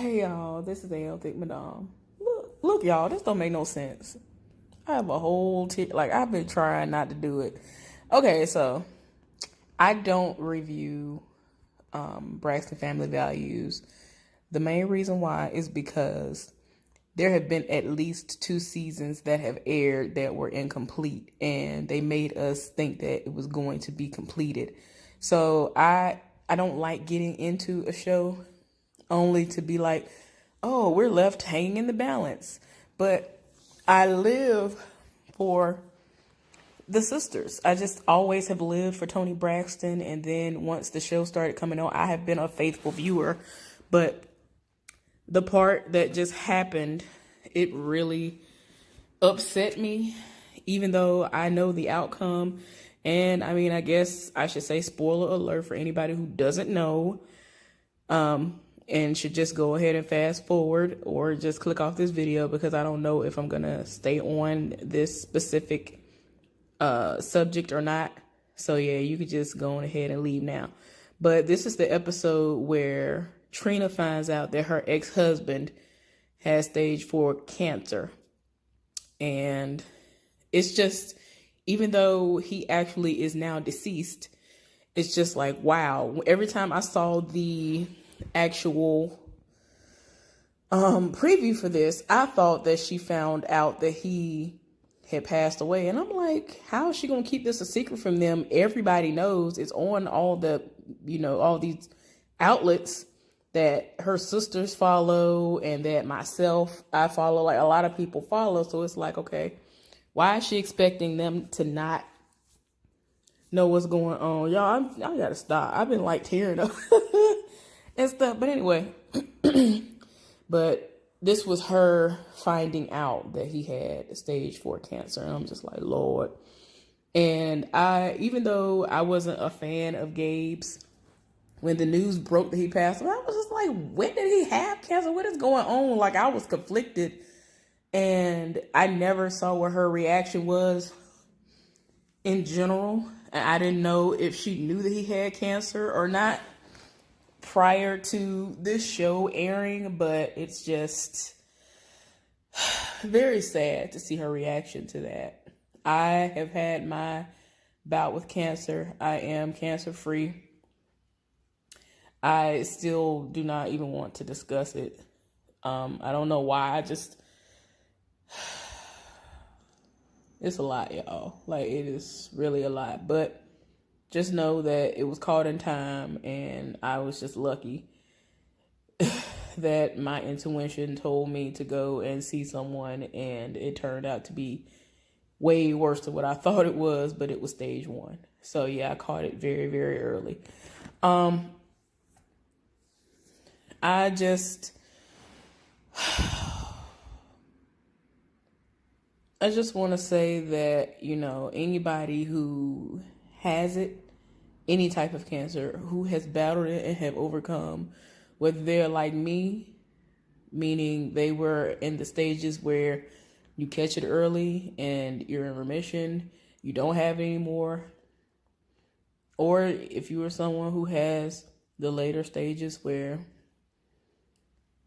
Hey y'all, this is AL Thick Madame. Look, y'all, this don't make no sense. I have a whole like I've been trying not to do it. Okay, so I don't review Braxton Family Values. The main reason why is because there have been at least 2 seasons that have aired that were incomplete, and they made us think that it was going to be completed. So I don't like getting into a show only to be like, oh, we're left hanging in the balance. But I live for the sisters. I just always have lived for Toni Braxton. And then once the show started coming on, I have been a faithful viewer. But the part that just happened, it really upset me, even though I know the outcome. And I mean, I guess I should say spoiler alert for anybody who doesn't know. And should just go ahead and fast forward or just click off this video, because I don't know if I'm going to stay on this specific subject or not. So yeah, you could just go on ahead and leave now. But this is the episode where Trina finds out that her ex-husband has stage 4 cancer. And it's just, even though he actually is now deceased, it's just like, wow. Every time I saw the actual preview for this, I thought that she found out that he had passed away, and I'm like, how is she gonna keep this a secret from them? Everybody knows, it's on all the, all these outlets that her sisters follow and that I follow, like a lot of people follow. So it's like, okay, why is she expecting them to not know what's going on? Y'all, I gotta stop. I've been like tearing up and stuff. But anyway, but this was her finding out that he had stage 4 cancer. And I'm just like, Lord. And even though I wasn't a fan of Gabe's, when the news broke that he passed away, I was just like, when did he have cancer? What is going on? Like, I was conflicted, and I never saw what her reaction was in general. And I didn't know if she knew that he had cancer or not prior to this show airing, but it's just very sad to see her reaction to that. I have had my bout with cancer. I am cancer free. I still do not even want to discuss it. I don't know why. It's a lot, y'all. Like, it is really a lot. But just know that it was caught in time, and I was just lucky that my intuition told me to go and see someone, and it turned out to be way worse than what I thought it was, but it was stage 1. So yeah, I caught it very, very early. I just want to say that, anybody who has it, any type of cancer, who has battled it and have overcome, whether they're like me, meaning they were in the stages where you catch it early and you're in remission, you don't have it anymore, or if you are someone who has the later stages where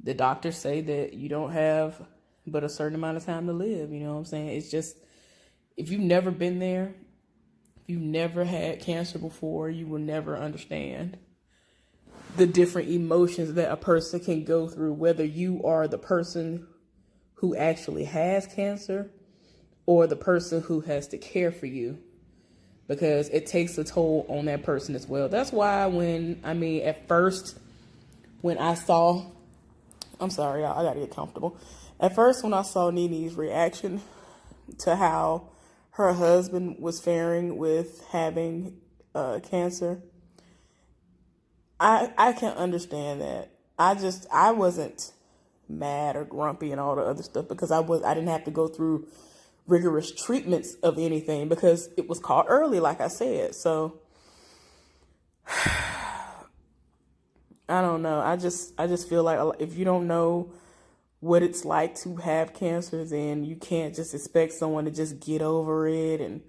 the doctors say that you don't have but a certain amount of time to live, you know what I'm saying? It's just, if you've never been there, if you've never had cancer before, you will never understand the different emotions that a person can go through, whether you are the person who actually has cancer or the person who has to care for you, because it takes a toll on that person as well. That's why at first, when I saw, I'm sorry, y'all, I gotta get comfortable. At first, when I saw Nene's reaction to how her husband was faring with having cancer, I can understand that. I wasn't mad or grumpy and all the other stuff, because I didn't have to go through rigorous treatments of anything, because it was caught early, like I said. So I don't know. I just feel like if you don't know what it's like to have cancer, then you can't just expect someone to just get over it and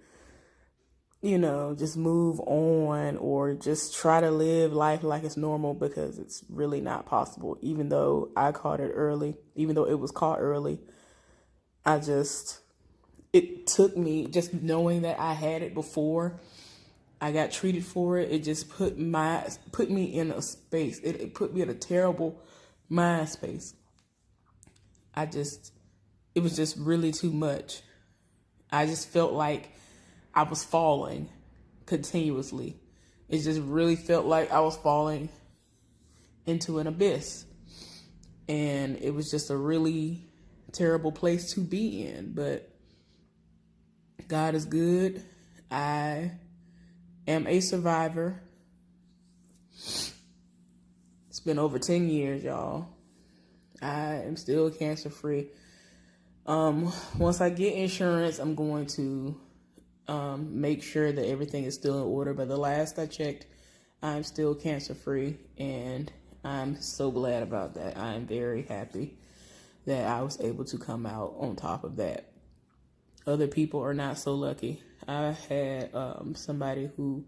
just move on or just try to live life like it's normal, because it's really not possible. Even though I caught it early, even though it was caught early, it took me just knowing that I had it before I got treated for it. It just put me in a space. It put me in a terrible mind space. It was just really too much. I just felt like I was falling continuously. It just really felt like I was falling into an abyss. And it was just a really terrible place to be in. But God is good. I am a survivor. It's been over 10 years, y'all. I am still cancer free. Once I get insurance, I'm going to make sure that everything is still in order. But the last I checked, I'm still cancer free, and I'm so glad about that. I'm very happy that I was able to come out on top of that. Other people are not so lucky. I had somebody who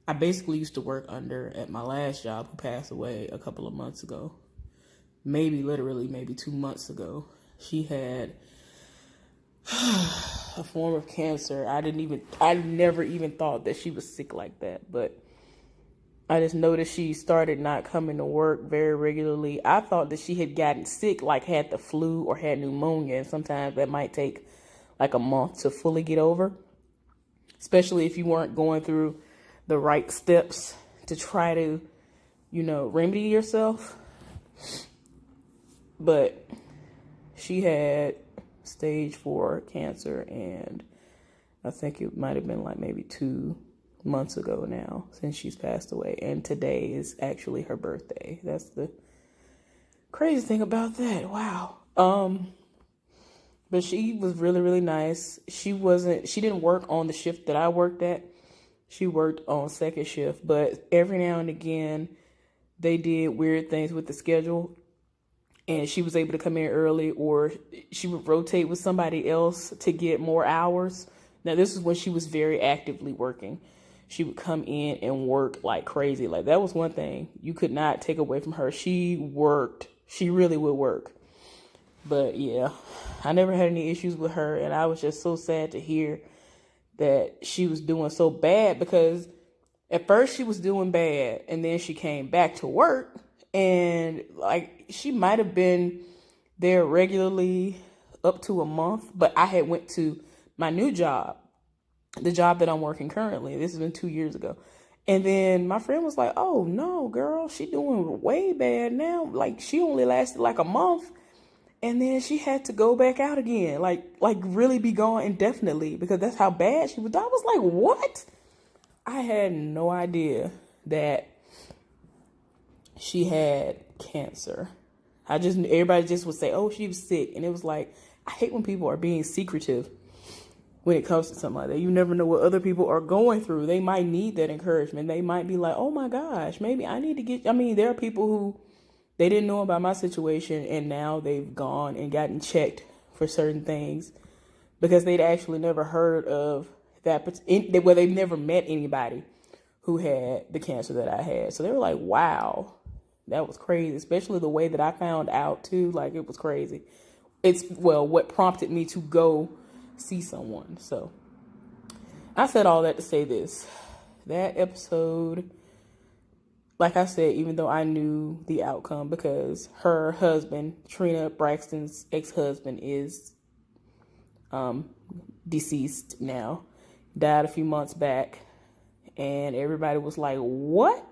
I basically used to work under at my last job who passed away a couple of months ago. Maybe 2 months ago. She had a form of cancer. I never even thought that she was sick like that, but I just noticed she started not coming to work very regularly. I thought that she had gotten sick, like had the flu or had pneumonia, and sometimes that might take like a month to fully get over, especially if you weren't going through the right steps to try to, remedy yourself. But she had stage 4 cancer, and I think it might have been like maybe 2 months ago now since she's passed away. And today is actually her birthday. That's the crazy thing about that. Wow. But she was really, really nice. She didn't work on the shift that I worked at. She worked on second shift, but every now and again they did weird things with the schedule, and she was able to come in early, or she would rotate with somebody else to get more hours. Now, this is when she was very actively working. She would come in and work like crazy. Like, that was one thing you could not take away from her. She worked. She really would work. But yeah, I never had any issues with her, and I was just so sad to hear that she was doing so bad, because at first she was doing bad, and then she came back to work, and like she might have been there regularly up to a month. But I had went to my new job, the job that I'm working currently. This has been 2 years ago. And then my friend was like, "Oh no, girl, she doing way bad now. Like, she only lasted like a month, and then she had to go back out again, like really be gone indefinitely, because that's how bad she was." I was like, what? I had no idea that she had cancer. Everybody just would say, "Oh, she was sick." And it was like, I hate when people are being secretive when it comes to something like that. You never know what other people are going through. They might need that encouragement. They might be like, "Oh my gosh, maybe I need to get," there are people who, they didn't know about my situation, and now they've gone and gotten checked for certain things because they'd actually never heard of that, where they've never met anybody who had the cancer that I had. So they were like, wow, that was crazy, especially the way that I found out too. Like, it was crazy. What prompted me to go see someone. So I said all that to say this. That episode, like I said, even though I knew the outcome, because her husband, Trina, Braxton's ex-husband, is deceased now, died a few months back, and everybody was like, what?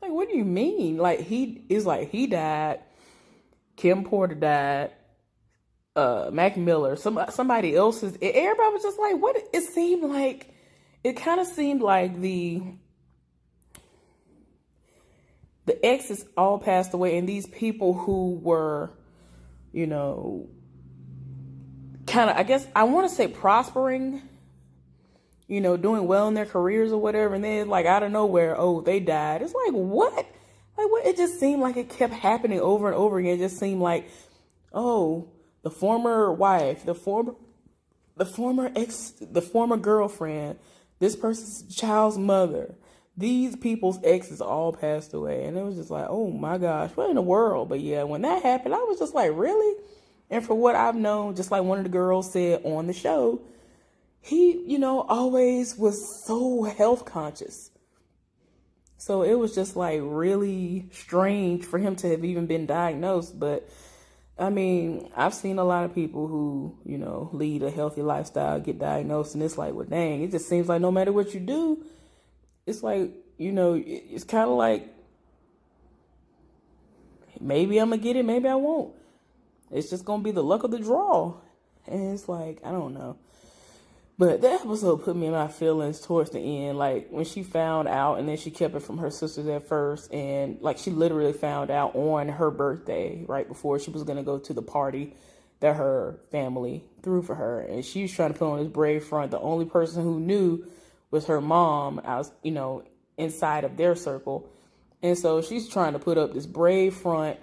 Like, what do you mean? Like, he died, Kim Porter died, Mac Miller, somebody else's, everybody was just like, what? It kind of seemed like the exes all passed away, and these people who were, kind of, I guess I want to say prospering, doing well in their careers or whatever, and then like out of nowhere, oh, they died. It's like, what? Like, what? It just seemed like it kept happening over and over again. It just seemed like, oh, the former wife, the former girlfriend, this person's child's mother. These people's exes all passed away. And it was just like, oh my gosh, what in the world? But yeah, when that happened, I was just like, really? And for what I've known, just like one of the girls said on the show, he, always was so health conscious. So it was just like really strange for him to have even been diagnosed. But I mean, I've seen a lot of people who, lead a healthy lifestyle, get diagnosed, and it's like, well, dang, it just seems like no matter what you do, it's like, it's kind of like, maybe I'm going to get it, maybe I won't. It's just going to be the luck of the draw. And it's like, I don't know. But that episode put me in my feelings towards the end. Like, when she found out, and then she kept it from her sisters at first. And, like, she literally found out on her birthday, right before she was going to go to the party that her family threw for her. And she was trying to put on this brave front. The only person who knew was her mom, inside of their circle. And so she's trying to put up this brave front.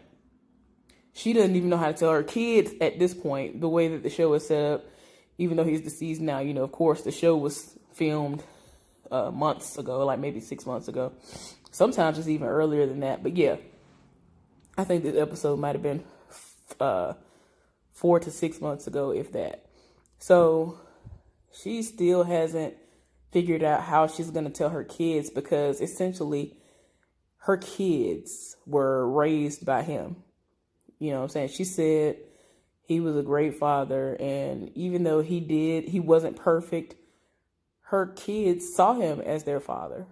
She doesn't even know how to tell her kids at this point, the way that the show is set up. Even though he's deceased now, of course, the show was filmed months ago, like maybe 6 months ago. Sometimes it's even earlier than that. But yeah, I think this episode might have been 4 to 6 months ago, if that. So she still hasn't figured out how she's going to tell her kids, because essentially her kids were raised by him. You know what I'm saying? She said he was a great father, and even though he wasn't perfect, her kids saw him as their father.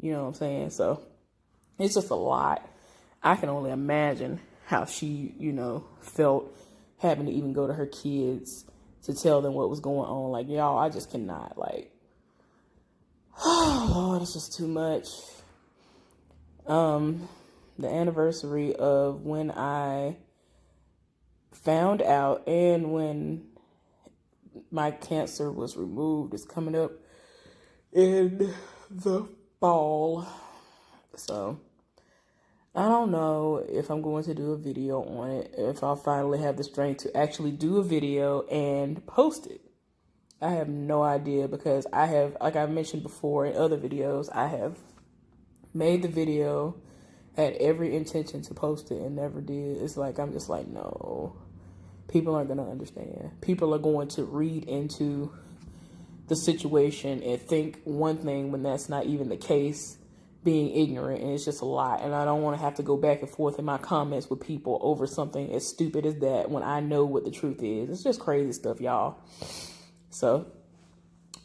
You know what I'm saying? So it's just a lot. I can only imagine how she, felt having to even go to her kids to tell them what was going on. Like, y'all, I just cannot, oh Lord, it's just too much. The anniversary of when I found out and when my cancer was removed is coming up in the fall. So I don't know if I'm going to do a video on it, if I'll finally have the strength to actually do a video and post it. I have no idea, because I have, like I mentioned before in other videos, I have made the video, had every intention to post it and never did. It's like, I'm just like, no. People aren't going to understand. People are going to read into the situation and think one thing when that's not even the case, being ignorant, and it's just a lot. And I don't want to have to go back and forth in my comments with people over something as stupid as that when I know what the truth is. It's just crazy stuff, y'all. So,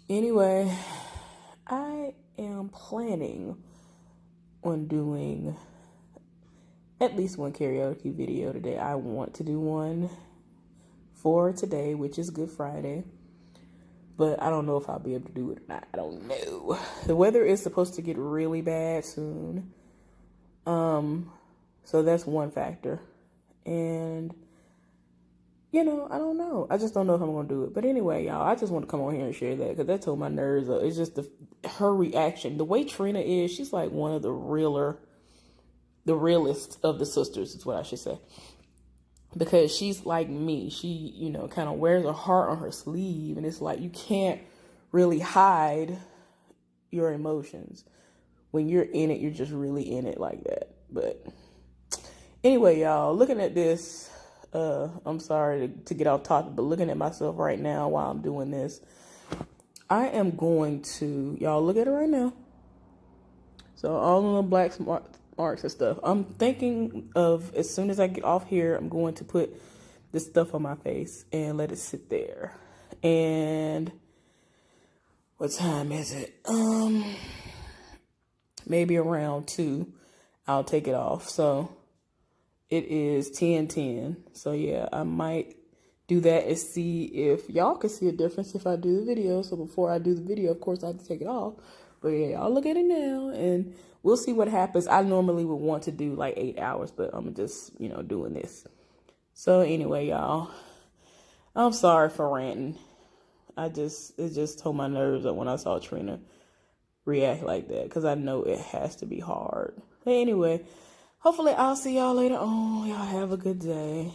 anyway, I am planning on doing at least one karaoke video today. I want to do one for today, which is Good Friday, but I don't know if I'll be able to do it or not. I don't know. The weather is supposed to get really bad soon, so that's one factor. And I don't know. I just don't know if I'm gonna do it. But anyway, y'all, I just want to come on here and share that, because that told my nerves up. It's just her reaction, the way Trina is. She's like one of the realest of the sisters, is what I should say. Because she's like me. She, kind of wears her heart on her sleeve. And it's like, you can't really hide your emotions. When you're in it, you're just really in it like that. But anyway, y'all, looking at this, I'm sorry to get off topic, but looking at myself right now while I'm doing this, I am going to, y'all look at it right now. So all the little black marks and stuff. I'm thinking of, as soon as I get off here, I'm going to put this stuff on my face and let it sit there. And what time is it? Maybe around 2, I'll take it off. So it is 10:10. So yeah, I might do that and see if y'all can see a difference if I do the video. So before I do the video, of course, I have to take it off. But yeah, y'all look at it now and we'll see what happens. I normally would want to do like 8 hours, but I'm just, doing this. So anyway, y'all, I'm sorry for ranting. It just told my nerves up when I saw Trina react like that, because I know it has to be hard. But anyway, hopefully I'll see y'all later on. Y'all have a good day.